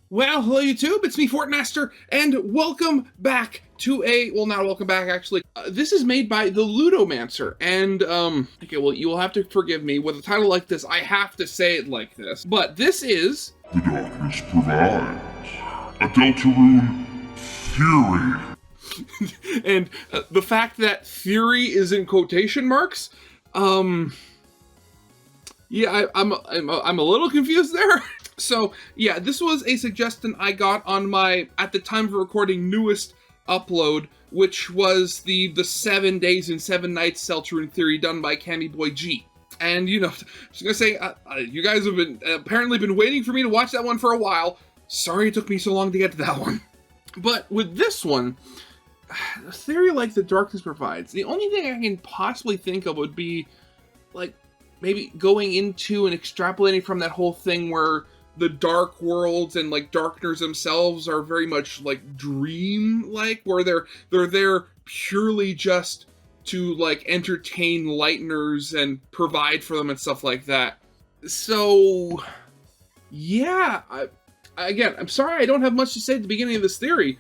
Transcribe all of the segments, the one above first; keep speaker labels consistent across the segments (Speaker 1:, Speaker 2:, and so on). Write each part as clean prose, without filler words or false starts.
Speaker 1: Well, hello YouTube, it's me, Fortmaster, and welcome back to not welcome back, actually. This is made by the Ludomancer, and, okay, well, you will have to forgive me. With a title like this, I have to say it like this. But this is...
Speaker 2: The darkness provides a Deltarune fury.
Speaker 1: And the fact that fury is in quotation marks, yeah, I'm a little confused there. So, yeah, this was a suggestion I got on my, at the time of recording, newest upload, which was the 7 days and 7 nights Deltarune theory done by Cammy Boy G. And, you know, I was gonna say, you guys have been apparently been waiting for me to watch that one for a while. Sorry it took me so long to get to that one. But with this one, a theory like the darkness provides, the only thing I can possibly think of would be, like, maybe going into and extrapolating from that whole thing where the dark worlds and like darkners themselves are very much like dream-like, where they're there purely just to like entertain lighteners and provide for them and stuff like that. So yeah, again, I'm sorry I don't have much to say at the beginning of this theory,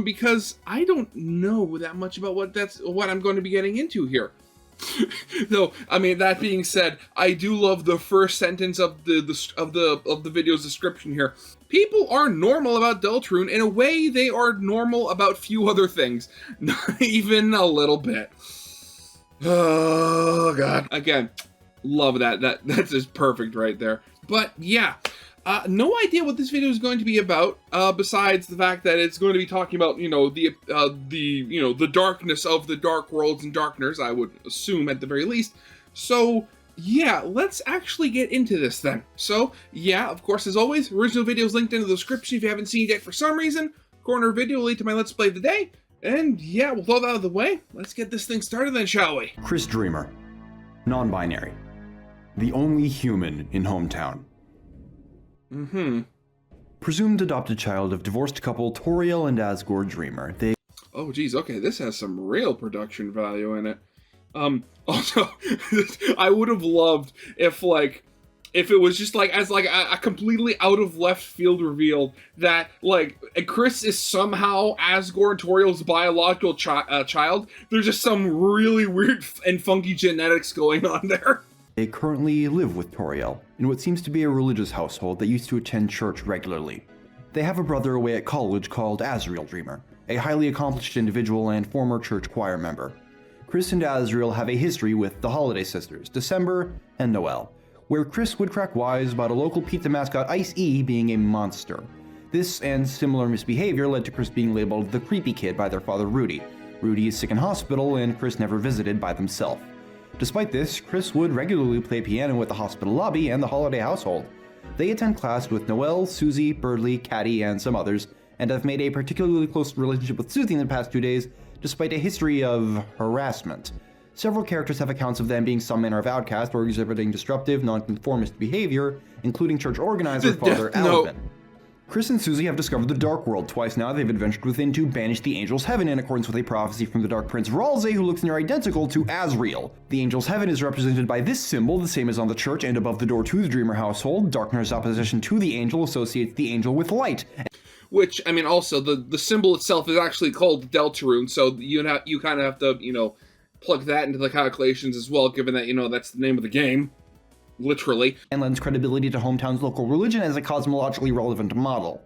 Speaker 1: because I don't know that much about what I'm going to be getting into here. Though, I mean, that being said, I do love the first sentence of the video's description here. People are normal about Deltarune in a way they are normal about few other things. Not even a little bit. Oh god. Again, love that. That's just perfect right there. But yeah. No idea what this video is going to be about, besides the fact that it's going to be talking about, you know, the darkness of the dark worlds and darkners, I would assume at the very least. So, yeah, let's actually get into this then. So, yeah, of course, as always, original videos linked in the description if you haven't seen it yet for some reason. Corner video will lead to my Let's Play of the day. And, yeah, with all that out of the way, let's get this thing started then, shall we?
Speaker 3: Kriss Dreamer. Non-binary. The only human in hometown. Presumed adopted child of divorced couple Toriel and Asgore Dreamer. They...
Speaker 1: Oh geez, okay, this has some real production value in it. Also, I would have loved if it was just like, as like a completely out of left field reveal that like Kriss is somehow Asgore and Toriel's biological child. There's just some really weird and funky genetics going on there.
Speaker 3: They currently live with Toriel, in what seems to be a religious household that used to attend church regularly. They have a brother away at college called Asriel Dreamer, a highly accomplished individual and former church choir member. Kriss and Asriel have a history with the Holiday Sisters, December and Noel, where Kriss would crack wise about a local pizza mascot Ice-E being a monster. This and similar misbehavior led to Kriss being labeled the creepy kid by their father Rudy. Rudy is sick in hospital and Kriss never visited by themselves. Despite this, Kriss would regularly play piano at the hospital lobby and the Holiday household. They attend class with Noelle, Susie, Birdly, Caddy, and some others, and have made a particularly close relationship with Susie in the past 2 days, despite a history of harassment. Several characters have accounts of them being some manner of outcast or exhibiting disruptive, nonconformist behavior, including church organizer Father Alvin. Kriss and Susie have discovered the Dark World twice now. They've adventured within to banish the Angel's Heaven in accordance with a prophecy from the Dark Prince Ralsei, who looks near identical to Asriel. The Angel's Heaven is represented by this symbol, the same as on the church and above the door to the Dreamer household. Darkness opposition to the Angel associates the Angel with light.
Speaker 1: Which, I mean, also, the symbol itself is actually called Deltarune, so you kind of have to, you know, plug that into the calculations as well, given that, you know, that's the name of the game. Literally.
Speaker 3: And lends credibility to hometown's local religion as a cosmologically relevant model.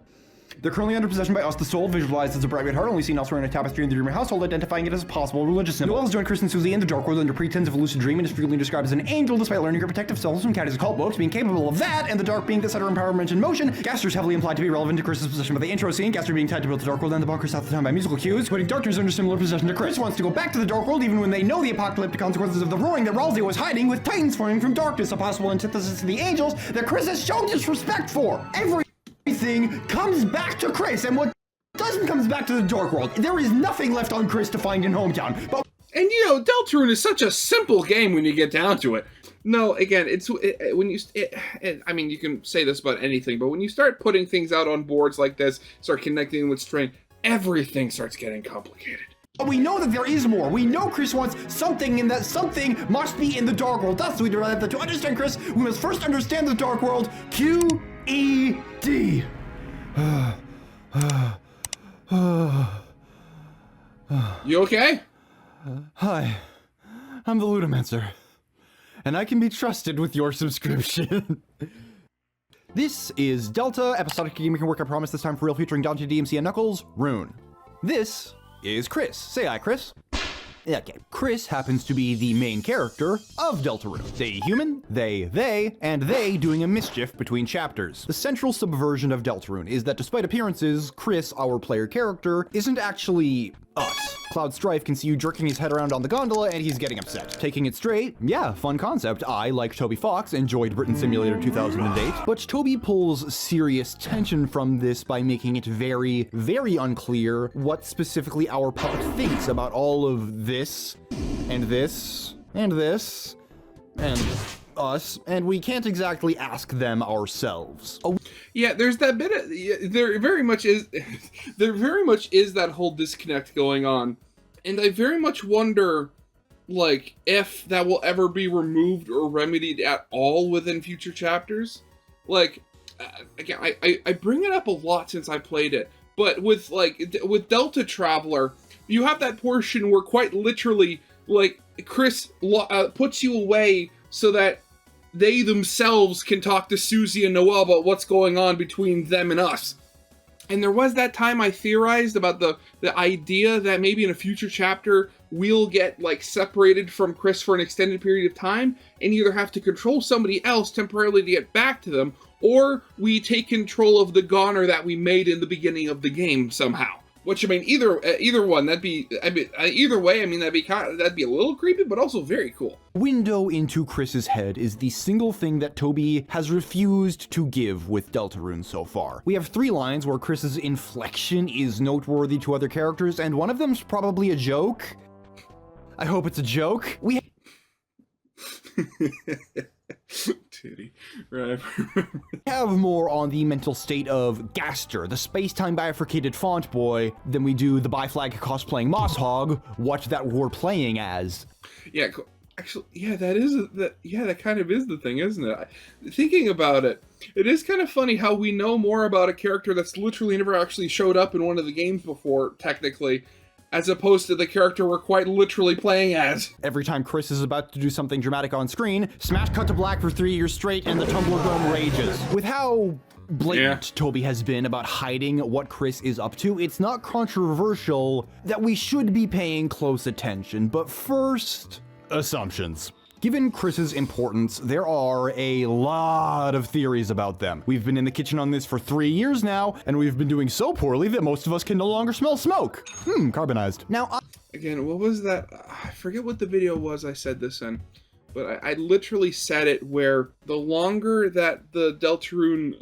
Speaker 3: They're currently under possession by us, the soul, visualized as a bright red heart, only seen elsewhere in a tapestry in the Dreamer household, identifying it as a possible religious symbol. Noelle's joined Kriss and Susie in the Dark World under pretense of a lucid dream and is frequently described as an angel, despite learning her protective selves from Caddy's occult books, being capable of that, and the dark being the center empowerment in motion. Gaster's heavily implied to be relevant to Kriss's possession by the intro scene, Gaster being tied to build the Dark World and the bunkers south of town by musical cues, putting Darkness under similar possession to Kriss, wants to go back to the Dark World even when they know the apocalyptic consequences of the roaring that Ralsei was hiding, with Titans forming from darkness, a possible antithesis to the angels that Kriss has shown disrespect for. Everything comes back to Kriss, and what doesn't comes back to the Dark World. There is nothing left on Kriss to find in hometown. But
Speaker 1: and you know, Deltarune is such a simple game when you get down to it. No, again, I mean, you can say this about anything, but when you start putting things out on boards like this, start connecting with string, everything starts getting complicated.
Speaker 3: But we know that there is more. We know Kriss wants something, and that something must be in the Dark World. Thus, we derive that to understand Kriss, we must first understand the Dark World. QED.
Speaker 1: You okay?
Speaker 4: Hi, I'm the Ludomancer, and I can be trusted with your subscription. This is Delta, episodic gaming work, I promise, this time for real, featuring Dante, DMC, and Knuckles, Rune. This is Kriss. Say hi, Kriss. Okay, Kriss happens to be the main character of Deltarune. They human, and they doing a mischief between chapters. The central subversion of Deltarune is that despite appearances, Kriss, our player character, isn't actually us. Cloud Strife can see you jerking his head around on the gondola and he's getting upset. Taking it straight, yeah, fun concept. I, like Toby Fox, enjoyed Britain Simulator 2008, but Toby pulls serious tension from this by making it very, very unclear what specifically our puppet thinks about all of this, and this, and this, and us, and we can't exactly ask them ourselves.
Speaker 1: Yeah, there's that bit of, there very much is that whole disconnect going on. And I very much wonder, like, if that will ever be removed or remedied at all within future chapters. Like, again, I bring it up a lot since I played it, but with Delta Traveler, you have that portion where quite literally, like, Kriss puts you away so that they themselves can talk to Susie and Noelle about what's going on between them and us. And there was that time I theorized about the idea that maybe in a future chapter we'll get, like, separated from Kriss for an extended period of time and either have to control somebody else temporarily to get back to them, or we take control of the goner that we made in the beginning of the game somehow. Which, I mean, either one, either way, I mean, that'd be a little creepy, but also very cool.
Speaker 4: Window into Kriss's head is the single thing that Toby has refused to give with Deltarune so far. We have 3 lines where Kriss's inflection is noteworthy to other characters, and one of them's probably a joke. I hope it's a joke. We
Speaker 1: Titty. Right.
Speaker 4: have more on the mental state of Gaster, the space-time bifurcated font boy, than we do the Biflag cosplaying Moss Hog, what that we're playing as.
Speaker 1: Yeah, actually, yeah, that kind of is the thing, isn't it? Thinking about it, it is kind of funny how we know more about a character that's literally never actually showed up in one of the games before, technically, as opposed to the character we're quite literally playing as.
Speaker 4: Every time Kriss is about to do something dramatic on screen, smash cut to black for 3 years straight and the Tumblr Dome rages. With how blatant Toby has been about hiding what Kriss is up to, it's not controversial that we should be paying close attention. But first, assumptions. Given Kriss's importance, there are a lot of theories about them. We've been in the kitchen on this for 3 years now, and we've been doing so poorly that most of us can no longer smell smoke. Carbonized. Now,
Speaker 1: Again, what was that? I forget what the video was I said this in, but I literally said it where the longer that the Deltarune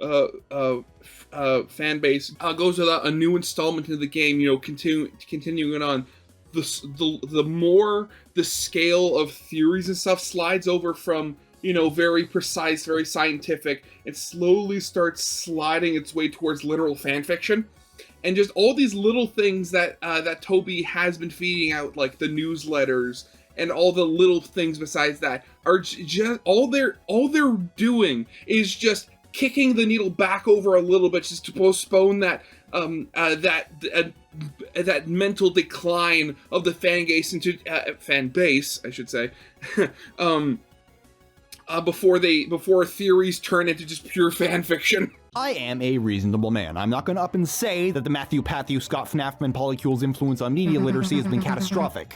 Speaker 1: fan base goes without a new installment of the game, you know, continuing on, the more the scale of theories and stuff slides over from, you know, very precise, very scientific, and slowly starts sliding its way towards literal fan fiction. And just all these little things that that Toby has been feeding out, like the newsletters and all the little things besides that, are just all they're doing is just kicking the needle back over a little bit, just to postpone that that mental decline of the fan base, I should say, before theories turn into just pure fan fiction.
Speaker 4: I am a reasonable man. I'm not going to up and say that the Matthew Scott FNAFman polycule's influence on media literacy has been catastrophic.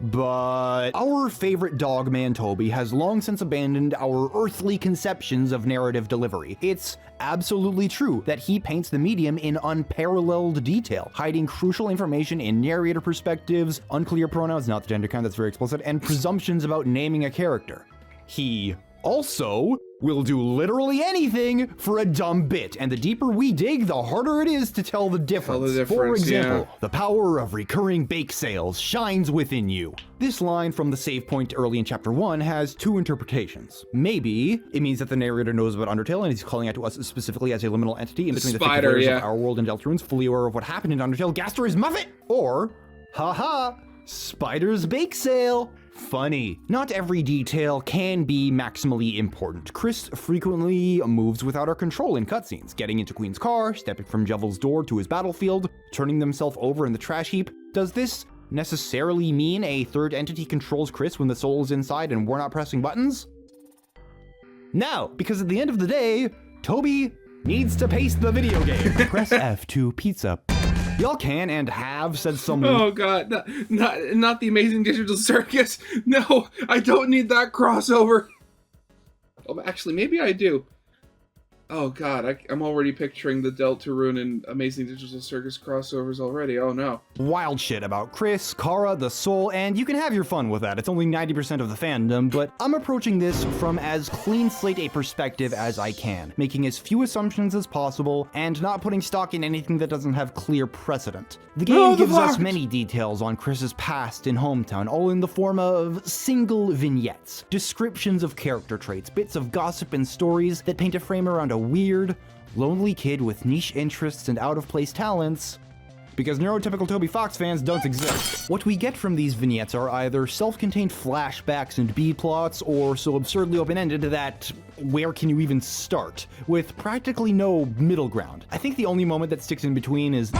Speaker 4: But our favorite dogman Toby has long since abandoned our earthly conceptions of narrative delivery. It's absolutely true that he paints the medium in unparalleled detail, hiding crucial information in narrator perspectives, unclear pronouns, not the gender count, that's very explicit, and presumptions about naming a character. He also will do literally anything for a dumb bit, and the deeper we dig, the harder it is to tell the difference. For example, the power of recurring bake sales shines within you. This line from the save point early in chapter 1 has 2 interpretations. Maybe it means that the narrator knows about Undertale and he's calling out to us specifically as a liminal entity in between the thick layers of our world and Deltarune's, fully aware of what happened in Undertale. Gaster is Muffet! Or, haha, Spider's bake sale. funny. Not every detail can be maximally important. Kriss frequently moves without our control in cutscenes, getting into Queen's car, stepping from Jevel's door to his battlefield, turning themselves over in the trash heap. Does this necessarily mean a third entity controls Kriss when the soul is inside and we're not pressing buttons? No, because at the end of the day, Toby needs to pace the video game. Press F to pizza. Y'all can and have said some.
Speaker 1: Oh god, not the Amazing Digital Circus. No, I don't need that crossover. Oh, actually, maybe I do. Oh god, I'm already picturing the Deltarune and Amazing Digital Circus crossovers already. Oh no.
Speaker 4: Wild shit about Kriss, Kara, the Soul, and you can have your fun with that. It's only 90% of the fandom, but I'm approaching this from as clean slate a perspective as I can, making as few assumptions as possible, and not putting stock in anything that doesn't have clear precedent. The game gives us many details on Kriss's past and hometown, all in the form of single vignettes, descriptions of character traits, bits of gossip and stories that paint a frame around a weird, lonely kid with niche interests and out-of-place talents, because neurotypical Toby Fox fans don't exist. What we get from these vignettes are either self-contained flashbacks and B-plots, or so absurdly open-ended that where can you even start, with practically no middle ground. I think the only moment that sticks in between is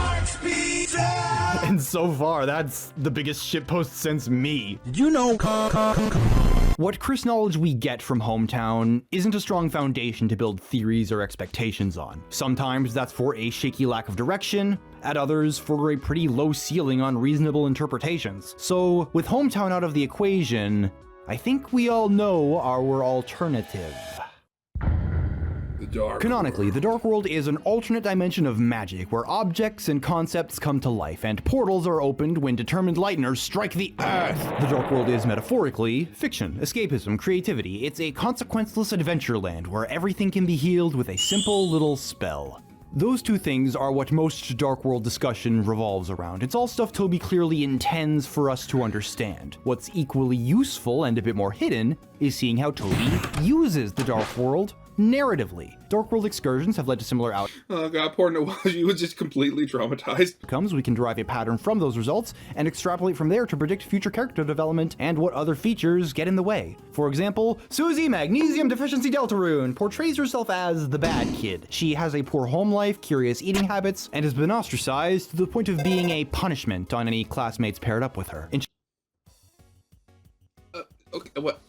Speaker 4: and so far, that's the biggest shitpost since me. Did you know? What Kriss knowledge we get from hometown isn't a strong foundation to build theories or expectations on. Sometimes that's for a shaky lack of direction, at others for a pretty low ceiling on reasonable interpretations. So, with hometown out of the equation, I think we all know our alternative. Canonically, the Dark World is an alternate dimension of magic where objects and concepts come to life, and portals are opened when determined lighteners strike the earth. The Dark World is metaphorically fiction, escapism, creativity. It's a consequenceless adventure land where everything can be healed with a simple little spell. Those two things are what most Dark World discussion revolves around. It's all stuff Toby clearly intends for us to understand. What's equally useful and a bit more hidden is seeing how Toby uses the Dark World narratively. Dark World excursions have led to similar
Speaker 1: Oh god, poor Noelle, she was just completely traumatized.
Speaker 4: outcomes. We can derive a pattern from those results and extrapolate from there to predict future character development and what other features get in the way. For example, Susie, Magnesium Deficiency Deltarune, portrays herself as the bad kid. She has a poor home life, curious eating habits, and has been ostracized to the point of being a punishment on any classmates paired up with her.
Speaker 1: Okay, what?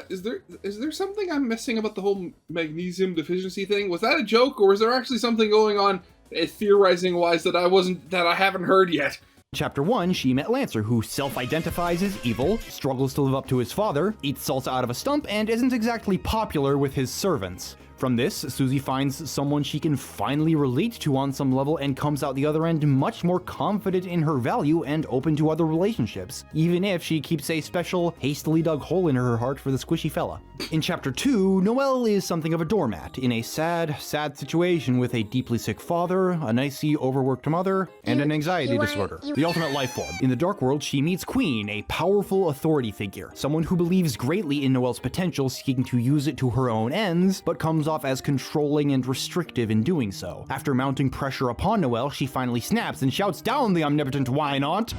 Speaker 1: Is there something I'm missing about the whole magnesium deficiency thing? Was that a joke, or was there actually something going on, theorizing wise, that I haven't heard yet?
Speaker 4: Chapter 1, she met Lancer, who self-identifies as evil, struggles to live up to his father, eats salsa out of a stump, and isn't exactly popular with his servants. From this, Susie finds someone she can finally relate to on some level and comes out the other end much more confident in her value and open to other relationships, even if she keeps a special, hastily dug hole in her heart for the squishy fella. In Chapter 2, Noelle is something of a doormat, in a sad situation with a deeply sick father, a nicey overworked mother, and an anxiety disorder. The ultimate life form. In the Dark World, she meets Queen, a powerful authority figure, someone who believes greatly in Noelle's potential, seeking to use it to her own ends, but comes off as controlling and restrictive in doing so. After mounting pressure upon Noelle, she finally snaps and shouts down the omnipotent why not,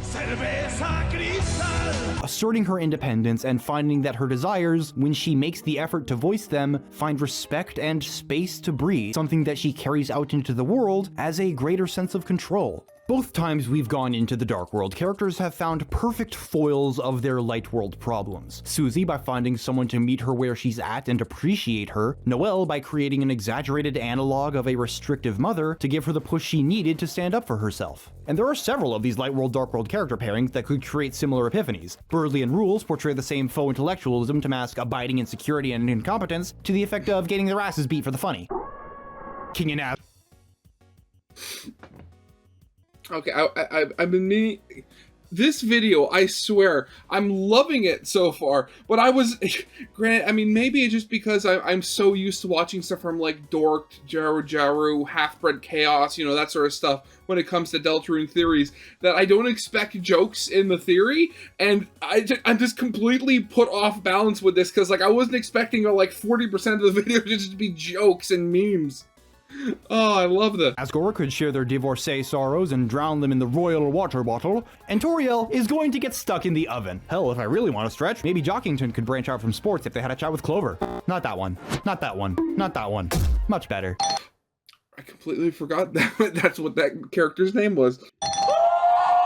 Speaker 4: asserting her independence and finding that her desires, when she makes the effort to voice them, find respect and space to breathe, something that she carries out into the world as a greater sense of control. Both times we've gone into the Dark World, characters have found perfect foils of their Light World problems. Susie by finding someone to meet her where she's at and appreciate her, Noelle by creating an exaggerated analog of a restrictive mother to give her the push she needed to stand up for herself. And there are several of these Light World Dark World character pairings that could create similar epiphanies. Birdley and Rules portray the same faux intellectualism to mask abiding insecurity and incompetence to the effect of getting their asses beat for the funny. King and ass.
Speaker 1: Okay, I've been meaning... This video, I swear, I'm loving it so far, but I was... Granted, I mean, maybe it's just because I'm so used to watching stuff from, like, Dork, Jaru, Half-Bred Chaos, you know, that sort of stuff, when it comes to Deltarune theories, that I don't expect jokes in the theory, and I'm just completely put off balance with this, because, like, I wasn't expecting, like, 40% of the video to just be jokes and memes. Oh, I love this.
Speaker 4: Asgore could share their divorcee sorrows and drown them in the royal water bottle, and Toriel is going to get stuck in the oven. Hell, if I really want to stretch, maybe Jockington could branch out from sports if they had a chat with Clover. Not that one. Not that one. Not that one. Much better.
Speaker 1: I completely forgot that that's what that character's name was.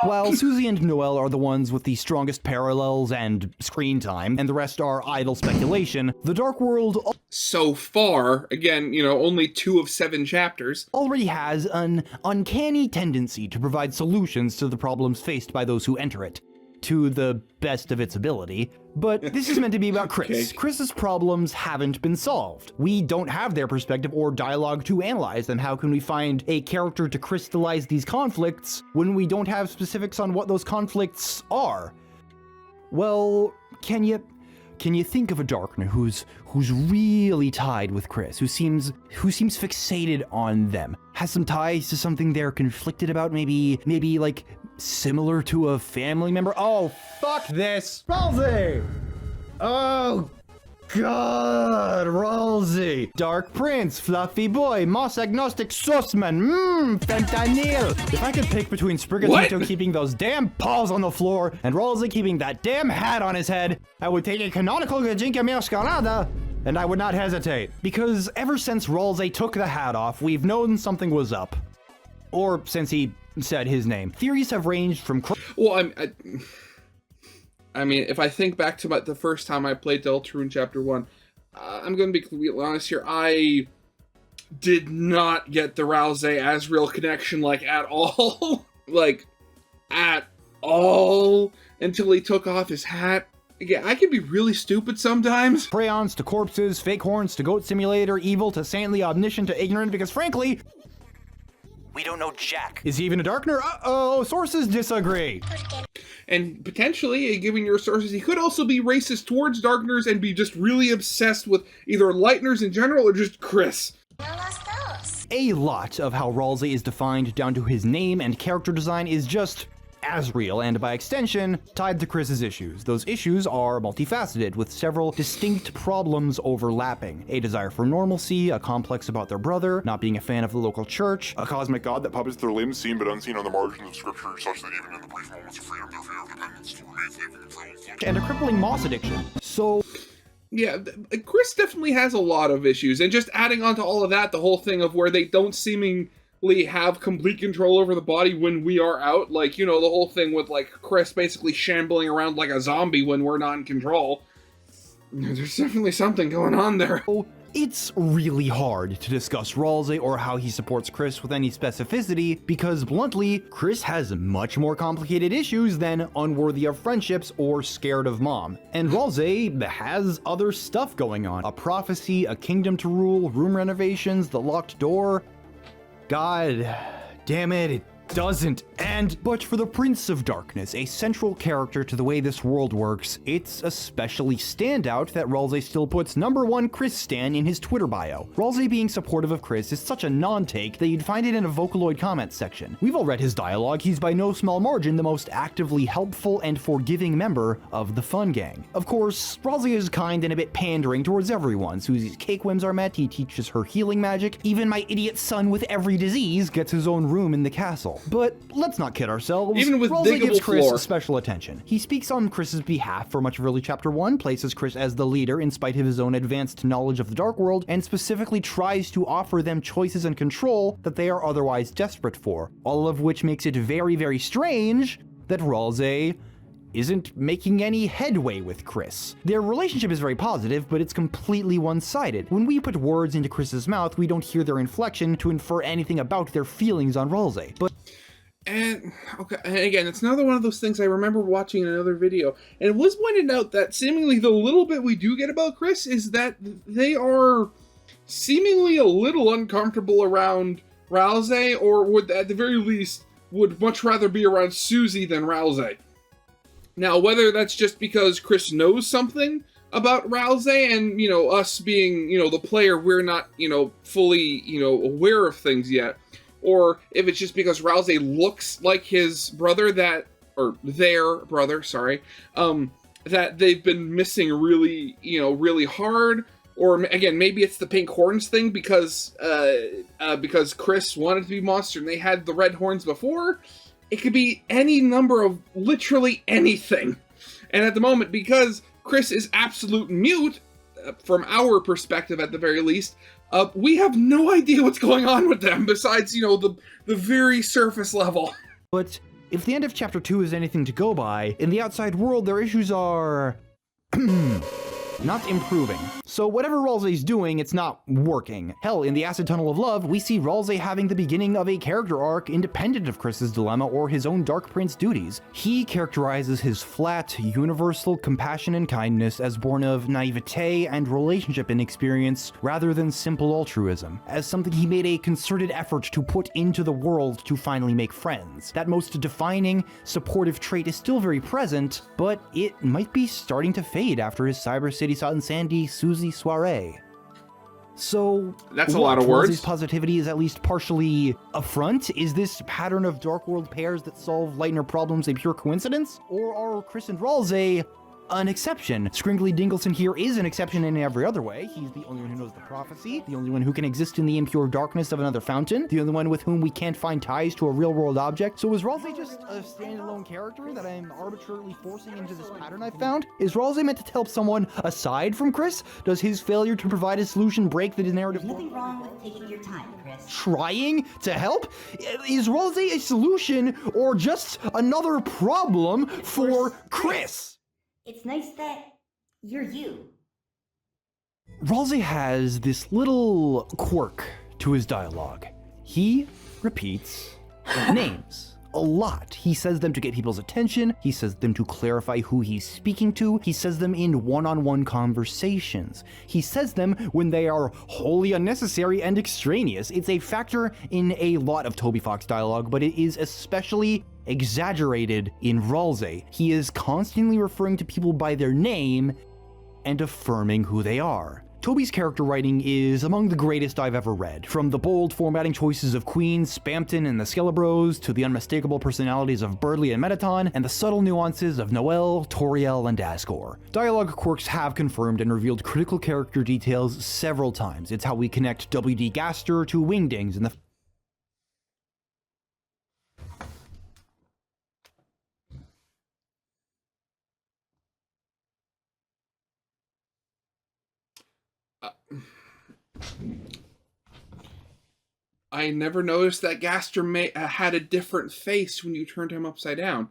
Speaker 4: While Susie and Noelle are the ones with the strongest parallels and screen time, and the rest are idle speculation, the Dark World
Speaker 1: So far, again, only 2 of 7 chapters.
Speaker 4: already has an uncanny tendency to provide solutions to the problems faced by those who enter it, to the best of its ability. But this is meant to be about Kriss.
Speaker 1: Okay.
Speaker 4: Kriss's problems haven't been solved. We don't have their perspective or dialogue to analyze them. How can we find a character to crystallize these conflicts when we don't have specifics on what those conflicts are? Well, can you think of a Darkner who's really tied with Kriss, who seems fixated on them, has some ties to something they're conflicted about, maybe like similar to a family member? Oh, fuck this! Ralsei! Oh, God, Ralsei! Dark Prince, Fluffy Boy, Moss Agnostic Sussman, Fentanyl! If I could pick between Sprigatito keeping those damn paws on the floor and Ralsei keeping that damn hat on his head, I would take a canonical Gajinka Mascarada, and I would not hesitate. Because ever since Ralsei took the hat off, we've known something was up. Or since he said his name. Theories have ranged from...
Speaker 1: Well, I mean, if I think back to the first time I played Deltarune Chapter 1, I'm going to be completely honest here, I did not get the Ralsei Asriel connection, at all. At all, until he took off his hat. Again, I can be really stupid sometimes.
Speaker 4: Crayons to corpses, fake horns to goat simulator, evil to saintly, omniscient to ignorant, because frankly... we don't know jack. Is he even a Darkner? Uh-oh, sources disagree.
Speaker 1: And potentially, given your sources, he could also be racist towards Darkners and be just really obsessed with either Lightners in general or just Kriss.
Speaker 4: A lot of how Ralsei is defined down to his name and character design is just Asriel, and by extension, tied to Kriss's issues. Those issues are multifaceted, with several distinct problems overlapping. A desire for normalcy, a complex about their brother, not being a fan of the local church,
Speaker 2: A cosmic god that puppets their limbs seen but unseen on the margins of scripture, such that even in the brief moments of freedom, their fear of dependence to remain faithful themselves.
Speaker 4: and a crippling moss addiction. So...
Speaker 1: Yeah, Kriss definitely has a lot of issues, and just adding on to all of that, the whole thing of where they don't seemingly have complete control over the body when we are out, the whole thing with, Kriss basically shambling around like a zombie when we're not in control. There's definitely something going on there.
Speaker 4: It's really hard to discuss Ralsei or how he supports Kriss with any specificity, because bluntly, Kriss has much more complicated issues than unworthy of friendships or scared of mom. And Ralsei has other stuff going on. A prophecy, a kingdom to rule, room renovations, the locked door. God damn it, it doesn't end. But for the Prince of Darkness, a central character to the way this world works, it's especially standout that Ralsei still puts #1 Kriss stan in his Twitter bio. Ralsei being supportive of Kriss is such a non-take that you'd find it in a Vocaloid comments section. We've all read his dialogue, he's by no small margin the most actively helpful and forgiving member of the Fun Gang. Of course, Ralsei is kind and a bit pandering towards everyone. Susie's cake whims are met, he teaches her healing magic, even my idiot son with every disease gets his own room in the castle. But let's not kid ourselves.
Speaker 1: Even with
Speaker 4: Ralsei gives
Speaker 1: diggable
Speaker 4: Kriss
Speaker 1: floor.
Speaker 4: special attention. He speaks on Kriss's behalf for much of early Chapter 1, places Kriss as the leader in spite of his own advanced knowledge of the Dark World, and specifically tries to offer them choices and control that they are otherwise desperate for. All of which makes it very, very strange that Ralsei isn't making any headway with Kriss. Their relationship is very positive, but it's completely one-sided. When we put words into Kriss's mouth, we don't hear their inflection to infer anything about their feelings on Ralsei. But
Speaker 1: And, okay, and again, it's another one of those things I remember watching in another video, and it was pointed out that seemingly the little bit we do get about Kriss is that they are seemingly a little uncomfortable around Ralsei, or would, at the very least, would much rather be around Susie than Ralsei. Now, whether that's just because Kriss knows something about Ralsei, and, us being, the player, we're not, fully, aware of things yet, or if it's just because Ralsei looks like his brother or their brother, sorry, that they've been missing really, really hard, or again, maybe it's the pink horns thing because Kriss wanted to be monster and they had the red horns before. It could be any number of literally anything. And at the moment, because Kriss is absolute mute, from our perspective at the very least, we have no idea what's going on with them besides, the very surface level.
Speaker 4: But if the end of Chapter 2 is anything to go by, in the outside world their issues are not improving. So whatever Ralsei's doing, it's not working. Hell, in the Acid Tunnel of Love, we see Ralsei having the beginning of a character arc independent of Kriss's dilemma or his own Dark Prince duties. He characterizes his flat, universal compassion and kindness as born of naivete and relationship inexperience rather than simple altruism, as something he made a concerted effort to put into the world to finally make friends. That most defining, supportive trait is still very present, but it might be starting to fade after his Cyber City Salt and Sandy Susie soiree. So
Speaker 1: that's a lot of words.
Speaker 4: Ralsei's positivity is at least partially a front? Is this pattern of Dark World pairs that solve Lightner problems a pure coincidence? Or are Kriss and Ralsei an exception? Scringly Dingleson here is an exception in every other way. He's the only one who knows the prophecy, the only one who can exist in the impure darkness of another fountain, the only one with whom we can't find ties to a real-world object. So is Ralsei just a standalone character that I'm arbitrarily forcing into this pattern I've found? Is Ralsei meant to help someone aside from Kriss? Does his failure to provide a solution break the narrative?
Speaker 5: There's nothing wrong with taking your time, Kriss.
Speaker 4: Trying to help? Is Ralsei a solution or just another problem for Kriss?
Speaker 5: It's nice that you're you.
Speaker 4: Ralsei has this little quirk to his dialogue. He repeats names a lot. He says them to get people's attention. He says them to clarify who he's speaking to. He says them in one-on-one conversations. He says them when they are wholly unnecessary and extraneous. It's a factor in a lot of Toby Fox dialogue, but it is especially exaggerated in Ralsei. He is constantly referring to people by their name and affirming who they are. Toby's character writing is among the greatest I've ever read. From the bold formatting choices of Queen, Spamton, and the Skelebros, to the unmistakable personalities of Birdley and Metaton, and the subtle nuances of Noelle, Toriel, and Asgore. Dialogue quirks have confirmed and revealed critical character details several times. It's how we connect W.D. Gaster to Wingdings in the
Speaker 1: I never noticed that Gaster had a different face when you turned him upside down.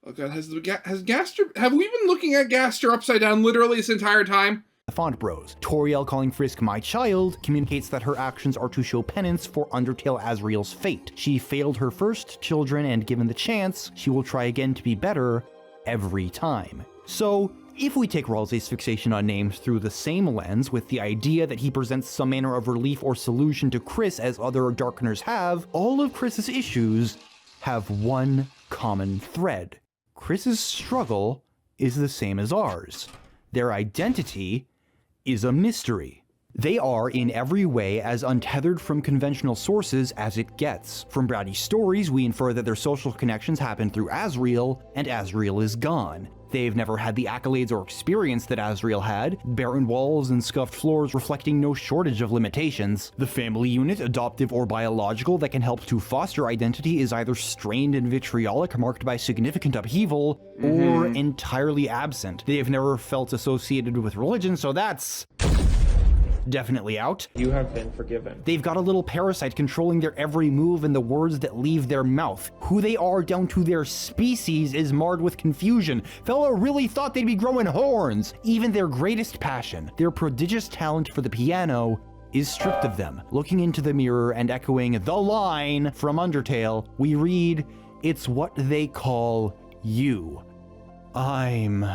Speaker 1: Oh god, has Gaster... Have we been looking at Gaster upside down literally this entire time?
Speaker 4: The Font Bros. Toriel calling Frisk my child communicates that her actions are to show penance for Undertale Asriel's fate. She failed her first children, and given the chance, she will try again to be better every time. So, if we take Ralsei's fixation on names through the same lens, with the idea that he presents some manner of relief or solution to Kriss as other Darkeners have, all of Kriss's issues have one common thread. Kriss's struggle is the same as ours. Their identity is a mystery. They are, in every way, as untethered from conventional sources as it gets. From Browdy's stories, we infer that their social connections happen through Asriel, and Asriel is gone. They've never had the accolades or experience that Asriel had, barren walls and scuffed floors reflecting no shortage of limitations. The family unit, adoptive or biological, that can help to foster identity is either strained and vitriolic, marked by significant upheaval, or entirely absent. They have never felt associated with religion, so that's definitely out.
Speaker 6: You have been forgiven.
Speaker 4: They've got a little parasite controlling their every move and the words that leave their mouth. Who they are down to their species is marred with confusion. Fella really thought they'd be growing horns. Even their greatest passion, their prodigious talent for the piano, is stripped of them. Looking into the mirror and echoing the line from Undertale, we read, "It's what they call you." I'm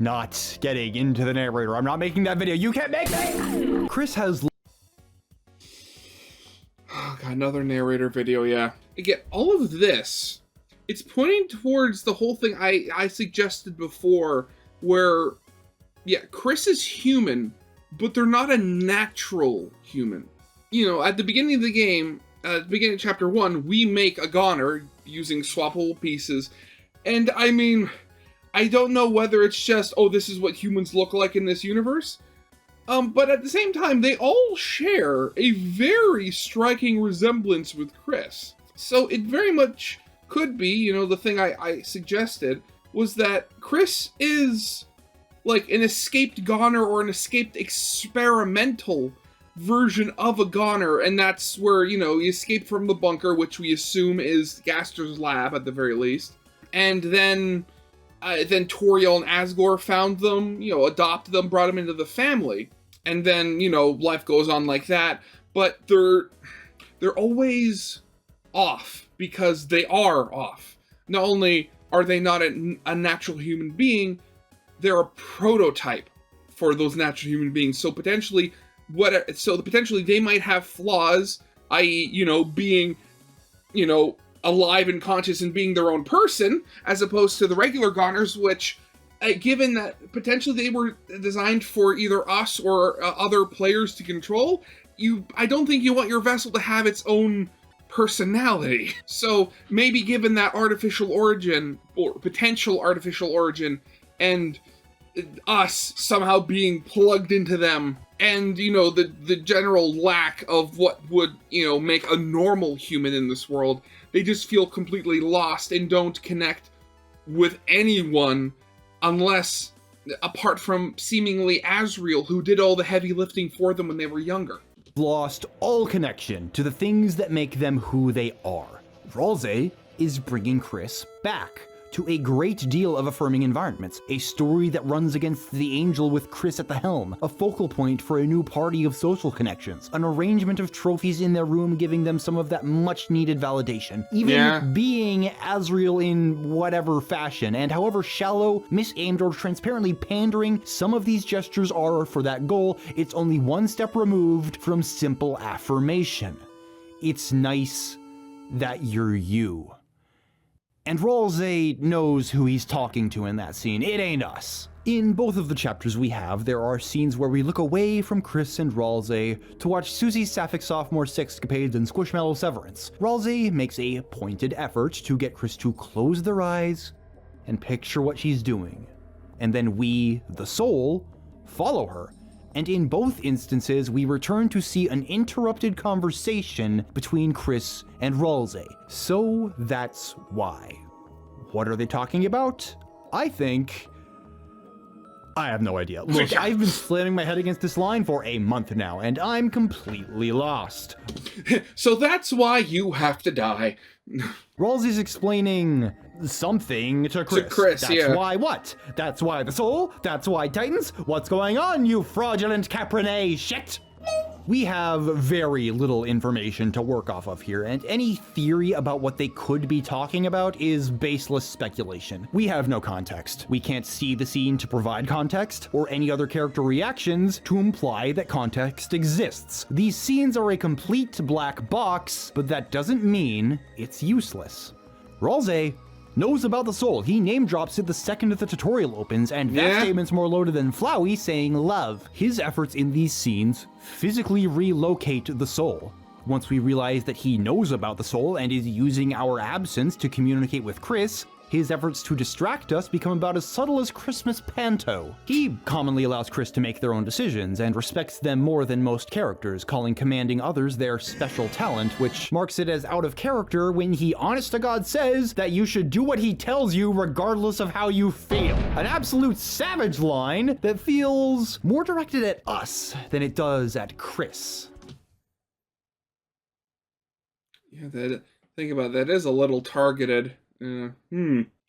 Speaker 4: not getting into the narrator. I'm not making that video. You can't make me! Kriss has...
Speaker 1: Oh god, another narrator video, yeah. Again, all of this, it's pointing towards the whole thing I suggested before, where, yeah, Kriss is human, but they're not a natural human. You know, at the beginning of the game, at the beginning of Chapter 1, we make a goner using swappable pieces, and I mean, I don't know whether it's just, oh, this is what humans look like in this universe. But at the same time, they all share a very striking resemblance with Kriss. So it very much could be, the thing I suggested was that Kriss is like an escaped goner or an escaped experimental version of a goner, and that's where, he escaped from the bunker, which we assume is Gaster's lab at the very least. And then Toriel and Asgore found them, adopted them, brought them into the family. And then, life goes on like that. But they're always off, because they are off. Not only are they not a natural human being, they're a prototype for those natural human beings. So potentially they might have flaws, i.e., being, alive and conscious and being their own person, as opposed to the regular goners, which, given that potentially they were designed for either us or other players to control, I don't think you want your vessel to have its own personality. So maybe given that artificial origin, or potential artificial origin, and us somehow being plugged into them, and the general lack of what would make a normal human in this world, they just feel completely lost and don't connect with anyone unless apart from seemingly Asriel, who did all the heavy lifting for them when they were younger.
Speaker 4: Lost all connection to the things that make them who they are. Ralsei is bringing Kriss back to a great deal of affirming environments, a story that runs against the angel with Kriss at the helm, a focal point for a new party of social connections, an arrangement of trophies in their room giving them some of that much needed validation, even being Asriel in whatever fashion, and however shallow, misaimed, or transparently pandering some of these gestures are for that goal, it's only one step removed from simple affirmation. It's nice that you're you. And Ralsei knows who he's talking to in that scene. It ain't us. In both of the chapters there are scenes where we look away from Kriss and Ralsei to watch Susie's sapphic sophomore sexcapades and Squishmallow Severance. Ralsei makes a pointed effort to get Kriss to close their eyes and picture what she's doing. And then we, the soul, follow her. And in both instances, we return to see an interrupted conversation between Kriss and Ralsei. So that's why. What are they talking about? I have no idea. Look, I've been slamming my head against this line for a month now, and I'm completely lost.
Speaker 1: So that's why you have to die.
Speaker 4: Ralsei's explaining something to Kriss. That's why what? That's why the soul? That's why Titans? What's going on, you fraudulent Caprine shit? We have very little information to work off of here, and any theory about what they could be talking about is baseless speculation. We have no context. We can't see the scene to provide context, or any other character reactions to imply that context exists. These scenes are a complete black box, but that doesn't mean it's useless. Ralsei knows about the soul. He name drops it the second the tutorial opens, and that statement's more loaded than Flowey saying love. His efforts in these scenes physically relocate the soul. Once we realize that he knows about the soul and is using our absence to communicate with Kriss, his efforts to distract us become about as subtle as Christmas panto. He commonly allows Kriss to make their own decisions and respects them more than most characters, calling commanding others their special talent, which marks it as out of character when he honest to God says that you should do what he tells you regardless of how you feel. An absolute savage line that feels more directed at us than it does at Kriss.
Speaker 1: Yeah, think about that is a little targeted.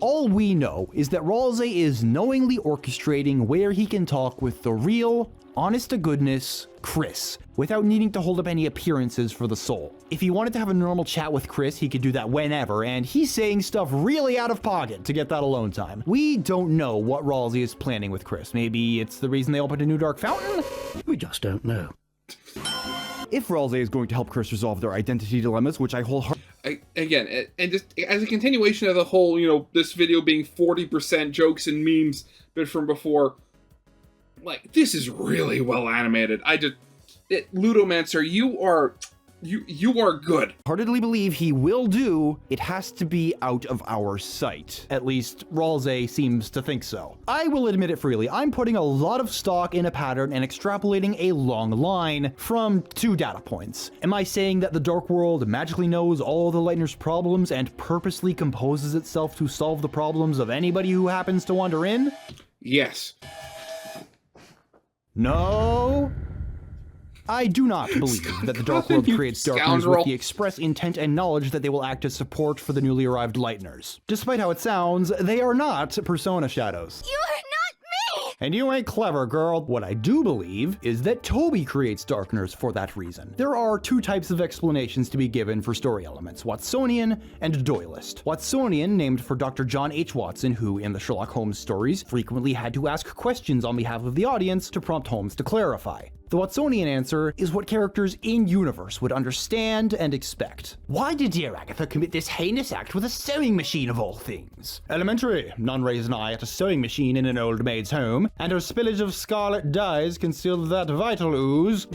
Speaker 4: All we know is that Ralsei is knowingly orchestrating where he can talk with the real, honest-to-goodness Kriss, without needing to hold up any appearances for the soul. If he wanted to have a normal chat with Kriss, he could do that whenever, and he's saying stuff really out of pocket to get that alone time. We don't know what Ralsei is planning with Kriss. Maybe it's the reason they opened a new dark fountain?
Speaker 6: We just don't know.
Speaker 4: If Ralsei is going to help Kriss resolve their identity dilemmas, which I wholeheartedly...
Speaker 1: Again, and just as a continuation of the whole, this video being 40% jokes and memes bit from before, like, this is really well animated. Ludomancer, you are You are good.
Speaker 4: Heartedly believe he will do, it has to be out of our sight. At least, Ralsei seems to think so. I will admit it freely, I'm putting a lot of stock in a pattern and extrapolating a long line from 2 data points. Am I saying that the Dark World magically knows all the Lightner's problems and purposely composes itself to solve the problems of anybody who happens to wander in?
Speaker 1: Yes.
Speaker 4: No. I do not believe that the Dark World
Speaker 1: You
Speaker 4: creates Darkness
Speaker 1: scoundrel.
Speaker 4: with the express intent and knowledge that they will act as support for the newly arrived Lightners. Despite how it sounds, they are not Persona Shadows.
Speaker 6: You are not me!
Speaker 4: And you ain't clever, girl. What I do believe is that Toby creates Darkners for that reason. There are 2 types of explanations to be given for story elements, Watsonian and Doylist. Watsonian, named for Dr. John H. Watson, who in the Sherlock Holmes stories frequently had to ask questions on behalf of the audience to prompt Holmes to clarify. The Watsonian answer is what characters in-universe would understand and expect. Why did dear Agatha commit this heinous act with a sewing machine of all things? Elementary. None raised an eye at a sewing machine in an old maid's home, and her spillage of scarlet dyes concealed that vital ooze.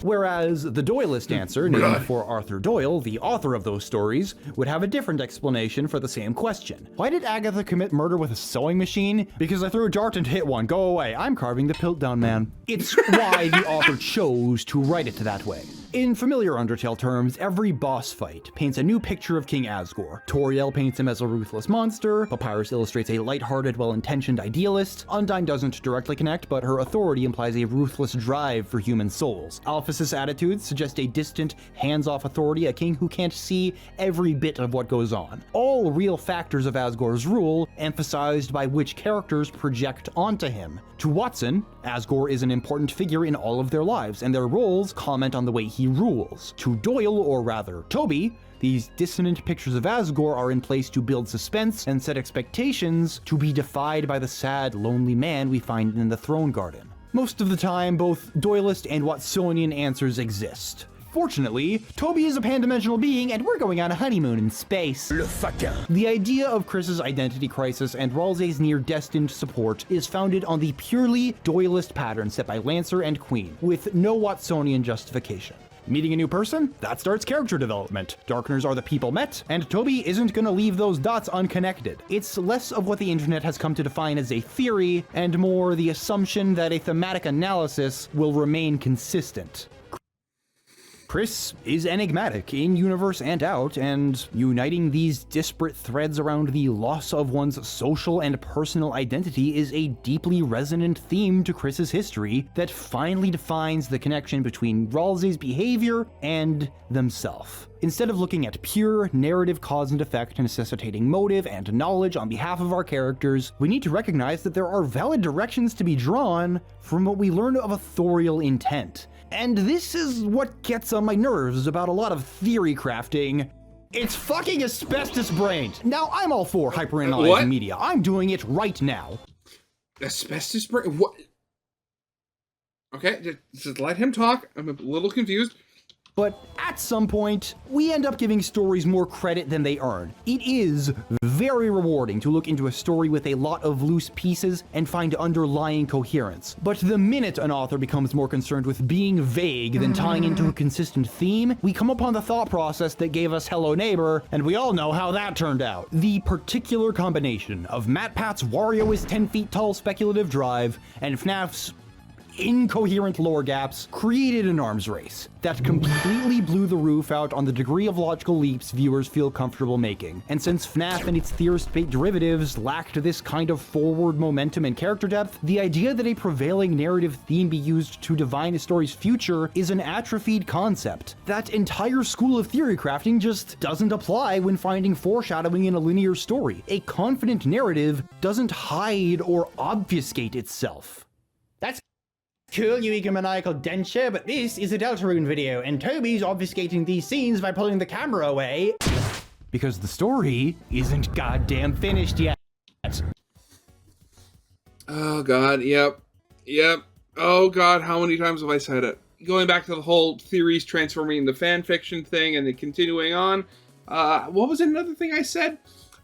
Speaker 4: Whereas the Doylist answer, named for Arthur Doyle, the author of those stories, would have a different explanation for the same question. Why did Agatha commit murder with a sewing machine? Because I threw a dart and hit one. Go away. I'm carving the Piltdown Man. It's why the author chose to write it that way. In familiar Undertale terms, every boss fight paints a new picture of King Asgore. Toriel paints him as a ruthless monster, Papyrus illustrates a lighthearted, well-intentioned idealist, Undyne doesn't directly connect, but her authority implies a ruthless drive for human souls. Alphys's attitudes suggest a distant, hands-off authority, a king who can't see every bit of what goes on. All real factors of Asgore's rule, emphasized by which characters project onto him. To Watson, Asgore is an important figure in all of their lives, and their roles comment on the way he rules. To Doyle, or rather Toby, these dissonant pictures of Asgore are in place to build suspense and set expectations to be defied by the sad, lonely man we find in the Throne Garden. Most of the time, both Doylist and Watsonian answers exist. Fortunately, Toby is a pan-dimensional being and we're going on a honeymoon in space. The idea of Kriss's identity crisis and Ralsei's near-destined support is founded on the purely Doylist pattern set by Lancer and Queen, with no Watsonian justification. Meeting a new person? That starts character development. Darkners are the people met, and Toby isn't gonna leave those dots unconnected. It's less of what the internet has come to define as a theory, and more the assumption that a thematic analysis will remain consistent. Kriss is enigmatic in universe and out, and uniting these disparate threads around the loss of one's social and personal identity is a deeply resonant theme to Kriss's history that finally defines the connection between Ralsei's behavior and themselves. Instead of looking at pure narrative cause and effect necessitating motive and knowledge on behalf of our characters, we need to recognize that there are valid directions to be drawn from what we learn of authorial intent. And this is what gets on my nerves about a lot of theory crafting. It's fucking asbestos-brained. Now, I'm all for hyperanalyzing media. I'm doing it right now.
Speaker 1: Asbestos brain? What? Okay, just let him talk. I'm a little confused.
Speaker 4: But at some point, we end up giving stories more credit than they earn. It is very rewarding to look into a story with a lot of loose pieces and find underlying coherence. But the minute an author becomes more concerned with being vague than tying into a consistent theme, we come upon the thought process that gave us Hello Neighbor, and we all know how that turned out. The particular combination of MatPat's Wario is 10 feet tall speculative drive and FNAF's incoherent lore gaps created an arms race that completely blew the roof out on the degree of logical leaps viewers feel comfortable making. And since FNAF and its theorist-based derivatives lacked this kind of forward momentum and character depth, the idea that a prevailing narrative theme be used to divine a story's future is an atrophied concept. That entire school of theory crafting just doesn't apply when finding foreshadowing in a linear story. A confident narrative doesn't hide or obfuscate itself. That's cool, you egomaniacal denture, but this is a Deltarune video, and Toby's obfuscating these scenes by pulling the camera away because the story isn't goddamn finished yet.
Speaker 1: Oh god, yep. Oh god, how many times have I said it? Going back to the whole theories transforming into fan fiction thing and then continuing on. What was another thing I said?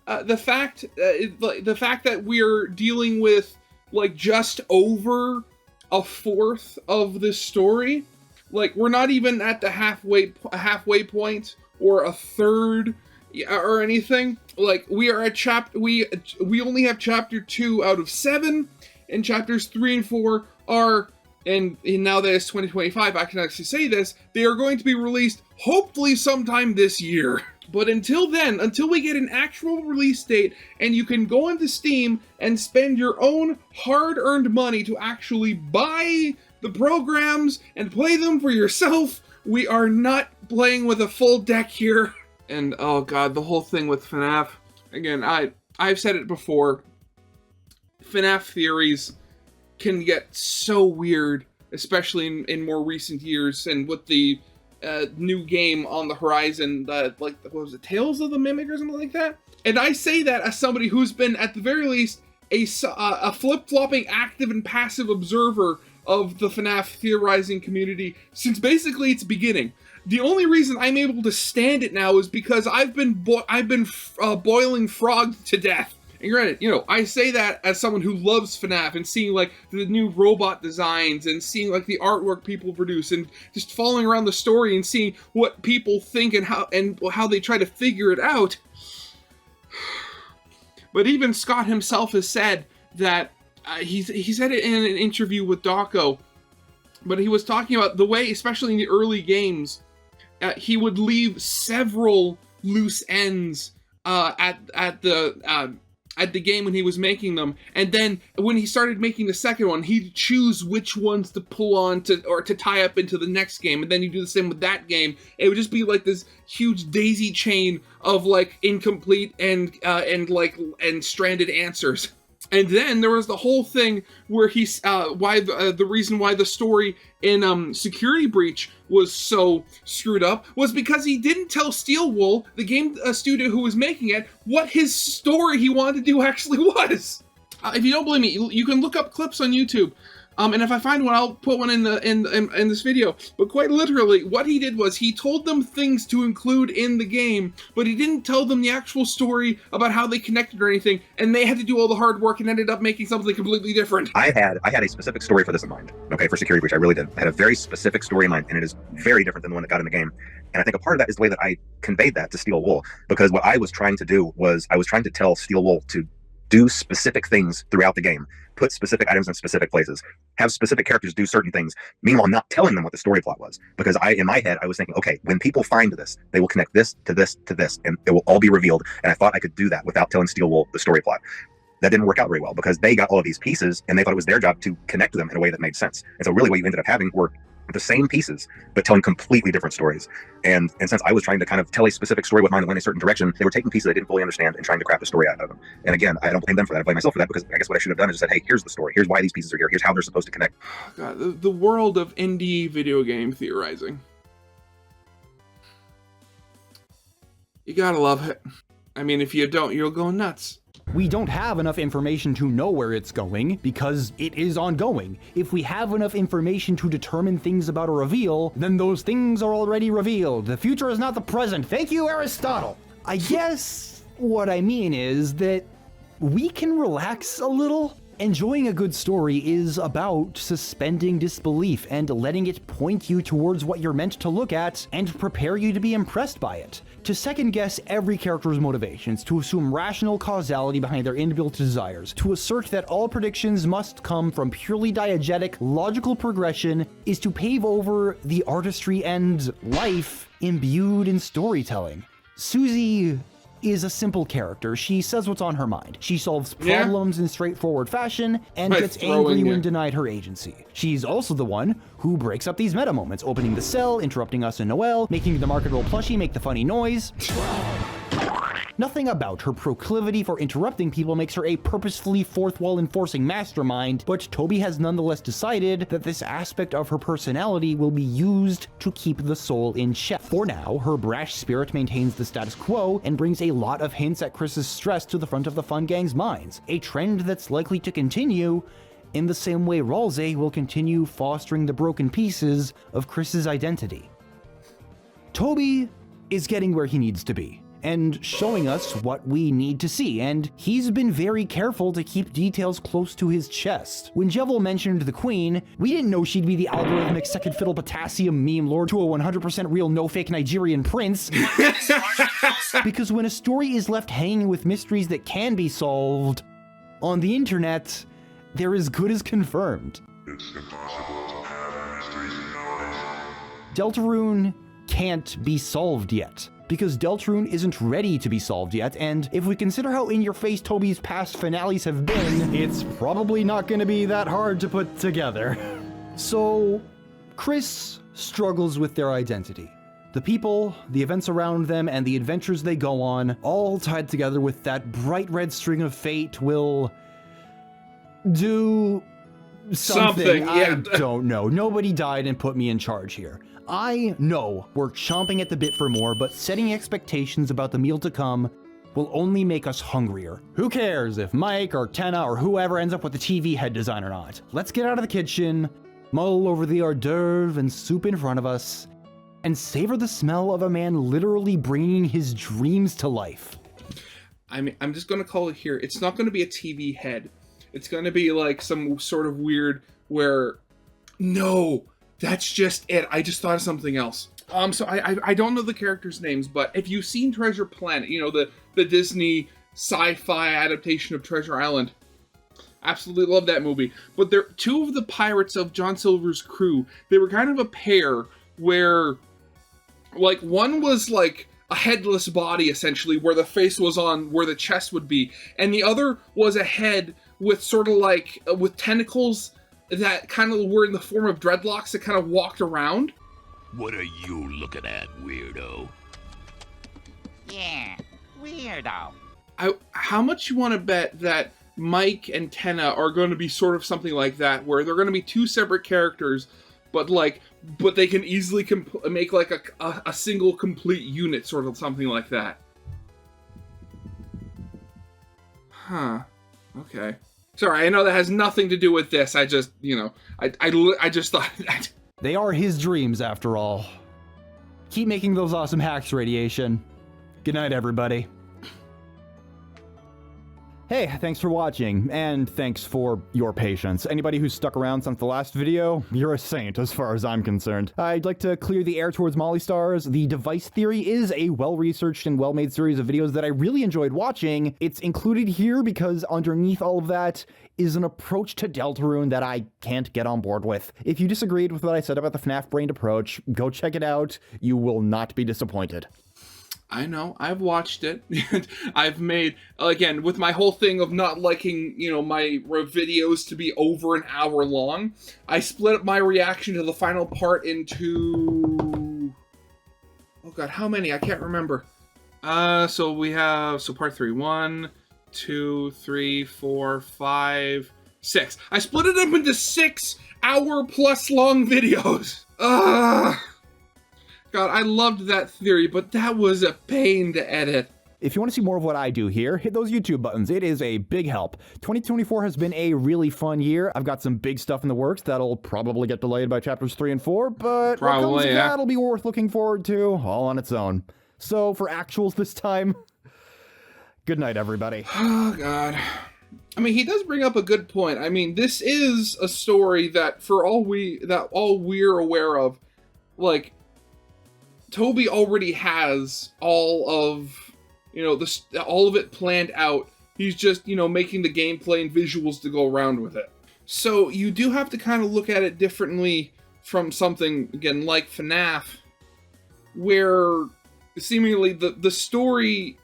Speaker 1: The fact that we're dealing with like just over a fourth of this story Like, we're not even at the halfway point or a third or anything. Like, we are at we only have chapter 2 out of 7, and chapters 3 and 4 are, and now that it's 2025, I can actually say this, they are going to be released hopefully sometime this year. But until then, until we get an actual release date and you can go into Steam and spend your own hard-earned money to actually buy the programs and play them for yourself, we are not playing with a full deck here. And oh god, the whole thing with FNAF. Again, I've said it before. FNAF theories can get so weird, especially in more recent years, and with the new game on the horizon, like, what was it, Tales of the Mimic or something like that? And I say that as somebody who's been, at the very least, a flip-flopping active and passive observer of the FNAF theorizing community since basically its beginning. The only reason I'm able to stand it now is because I've been boiling frogs to death. And granted, you know, I say that as someone who loves FNAF and seeing, like, the new robot designs and seeing, like, the artwork people produce and just following around the story and seeing what people think and how they try to figure it out. But even Scott himself has said that, he said it in an interview with Dawko, but he was talking about the way, especially in the early games, he would leave several loose ends at the game when he was making them, and then when he started making the second one, he'd choose which ones to pull on to tie up into the next game, and then you do the same with that game. It would just be like this huge daisy chain of, like, incomplete and stranded answers. And then there was the whole thing where the reason why the story in Security Breach was so screwed up was because he didn't tell Steel Wool, the game studio who was making it, what his story he wanted to do actually was. If you don't believe me, you can look up clips on YouTube. And if I find one, I'll put one in this video. But quite literally, what he did was he told them things to include in the game, but he didn't tell them the actual story about how they connected or anything, and they had to do all the hard work and ended up making something completely different.
Speaker 6: I had a specific story for this in mind. Okay, for Security Breach, I really did. I had a very specific story in mind, and it is very different than the one that got in the game. And I think a part of that is the way that I conveyed that to Steel Wool, because what I was trying to do was I was trying to tell Steel Wool to do specific things throughout the game, put specific items in specific places, have specific characters do certain things, meanwhile not telling them what the story plot was. Because in my head, I was thinking, okay, when people find this, they will connect this to this to this, and it will all be revealed. And I thought I could do that without telling Steel Wool the story plot. That didn't work out very well, because they got all of these pieces, and they thought it was their job to connect them in a way that made sense. And so really what you ended up having were the same pieces, but telling completely different stories. And since I was trying to kind of tell a specific story with mine that went a certain direction, they were taking pieces I didn't fully understand and trying to craft a story out of them. And again, I don't blame them for that. I blame myself for that, because I guess what I should have done is just said, hey, here's the story. Here's why these pieces are here. Here's how they're supposed to connect.
Speaker 1: God, the world of indie video game theorizing. You gotta love it. I mean, if you don't, you'll go nuts.
Speaker 4: We don't have enough information to know where it's going because it is ongoing. If we have enough information to determine things about a reveal, then those things are already revealed. The future is not the present. Thank you, Aristotle. I guess what I mean is that we can relax a little. Enjoying a good story is about suspending disbelief and letting it point you towards what you're meant to look at and prepare you to be impressed by it. To second guess every character's motivations, to assume rational causality behind their inbuilt desires, to assert that all predictions must come from purely diegetic, logical progression is to pave over the artistry and life imbued in storytelling. Susie is a simple character. She says what's on her mind. She solves problems in straightforward fashion and gets angry when denied her agency. She's also the one who breaks up these meta moments, opening the cell, interrupting us and Noelle, making the market roll plushie make the funny noise. Nothing about her proclivity for interrupting people makes her a purposefully fourth wall enforcing mastermind, but Toby has nonetheless decided that this aspect of her personality will be used to keep the soul in check. For now, her brash spirit maintains the status quo and brings a lot of hints at Kriss's stress to the front of the Fun Gang's minds, a trend that's likely to continue in the same way Ralsei will continue fostering the broken pieces of Kriss's identity. Toby is getting where he needs to be. and showing us what we need to see, and he's been very careful to keep details close to his chest. When Jevil mentioned the Queen, we didn't know she'd be the algorithmic second fiddle potassium meme lord to a 100% real no-fake Nigerian prince. Because when a story is left hanging with mysteries that can be solved on the internet, they're as good as confirmed. Deltarune can't be solved yet, because Deltarune isn't ready to be solved yet, and if we consider how in-your-face Toby's past finales have been, it's probably not going to be that hard to put together. So, Kris struggles with their identity. The people, the events around them, and the adventures they go on, all tied together with that bright red string of fate, will do something.
Speaker 1: Yeah.
Speaker 4: I don't know. Nobody died and put me in charge here. I know we're chomping at the bit for more, but setting expectations about the meal to come will only make us hungrier. Who cares if Mike or Tenna or whoever ends up with the TV head design or not? Let's get out of the kitchen, mull over the hors d'oeuvre and soup in front of us, and savor the smell of a man literally bringing his dreams to life.
Speaker 1: I mean, I'm just going to call it here. It's not going to be a TV head. It's going to be like some sort of weird where, no, that's just it. I just thought of something else. So I don't know the characters' names, but if you've seen Treasure Planet, you know, the Disney sci-fi adaptation of Treasure Island, absolutely love that movie. But they're two of the pirates of John Silver's crew. They were kind of a pair where, like, one was like a headless body, essentially, where the face was on where the chest would be, and the other was a head with sort of like, with tentacles that kind of were in the form of dreadlocks that kind of walked around.
Speaker 7: What are you looking at, weirdo?
Speaker 8: Yeah, weirdo.
Speaker 1: How much you want to bet that Mike and Tenna are going to be sort of something like that, where they're going to be two separate characters, but they can easily make like a single complete unit, sort of something like that. Huh. Okay. Sorry, I know that has nothing to do with this. I just, you know, I just thought that.
Speaker 4: They are his dreams, after all. Keep making those awesome hacks, Radiation. Good night, everybody. Hey, thanks for watching, and thanks for your patience. Anybody who's stuck around since the last video, you're a saint as far as I'm concerned. I'd like to clear the air towards Molly Stars. The Device Theory is a well-researched and well-made series of videos that I really enjoyed watching. It's included here because underneath all of that is an approach to Deltarune that I can't get on board with. If you disagreed with what I said about the FNAF brained approach, go check it out. You will not be disappointed.
Speaker 1: I know, I've watched it. I've made, again, with my whole thing of not liking, you know, my videos to be over an hour long, I split up my reaction to the final part into, oh god, how many? I can't remember. So we have, so part 3, 1, 2, 3, 4, 5, 6. I split it up into 6 hour-plus long videos. God, I loved that theory, but that was a pain to edit.
Speaker 4: If you want to see more of what I do here, hit those YouTube buttons. It is a big help. 2024 has been a really fun year. I've got some big stuff in the works that'll probably get delayed by chapters 3 and 4, but
Speaker 1: probably,
Speaker 4: what comes of that'll be worth looking forward to all on its own. So for actuals this time, good night, everybody.
Speaker 1: Oh, God. I mean, he does bring up a good point. I mean, this is a story that, for all we're aware of, like, Toby already has all of, you know, all of it planned out. He's just, you know, making the gameplay and visuals to go around with it. So you do have to kind of look at it differently from something, again, like FNAF, where seemingly the story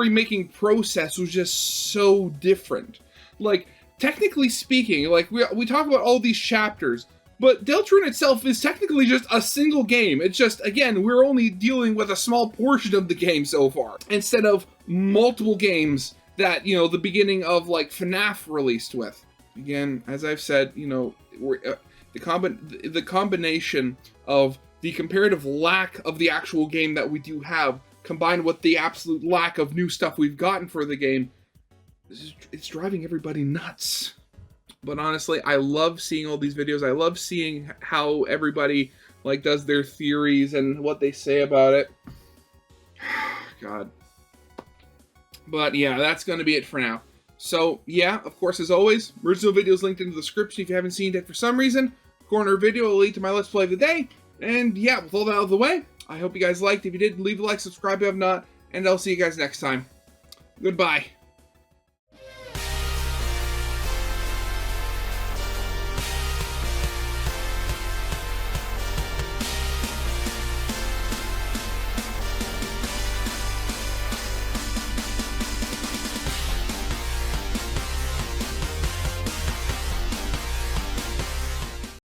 Speaker 1: making process was just so different. Like, technically speaking, like, we talk about all these chapters, but Deltarune itself is technically just a single game. It's just, again, we're only dealing with a small portion of the game so far, instead of multiple games that, you know, the beginning of, like, FNAF released with. Again, as I've said, you know, the combination of the comparative lack of the actual game that we do have, combined with the absolute lack of new stuff we've gotten for the game, it's driving everybody nuts. But honestly, I love seeing all these videos. I love seeing how everybody, like, does their theories and what they say about it. God. But yeah, that's going to be it for now. So yeah, of course, as always, original video is linked in the description if you haven't seen it for some reason. Corner video will lead to my Let's Play of the day. And yeah, with all that out of the way, I hope you guys liked. If you did, leave a like, subscribe if you have not, and I'll see you guys next time. Goodbye.